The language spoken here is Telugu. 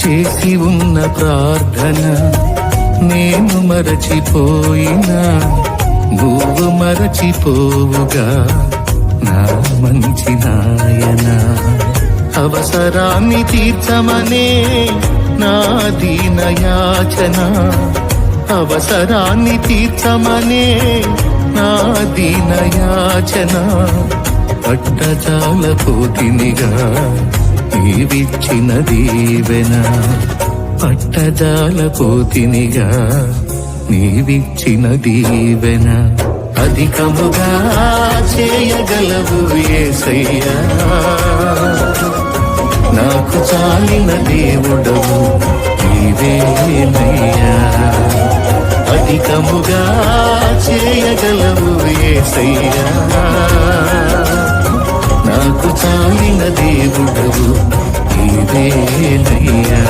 చేసి ఉన్న ప్రార్థన నేను మరచిపోయినా నువ్వు మరచిపోవుగా నా మంచి నాయన. అవసరాన్ని తీర్చమనే నా దీన యాచన, అవసరాన్ని తీర్చమనే నా దీన యాచన. పట్టజాలపోతినిగా నీవిచ్చిన దీవెన, పట్టజాలపోతినిగా నీవిచ్చిన దీవెన. అధికముగా చేయగలవు యేసయ్యా, నాకు చాలిన దేవుడవు నీవేనయ్యా. అధికముగా చేయగలవు యేసయ్యా, నాకు చాలిన దేవుడవు నీవేనయ్యా.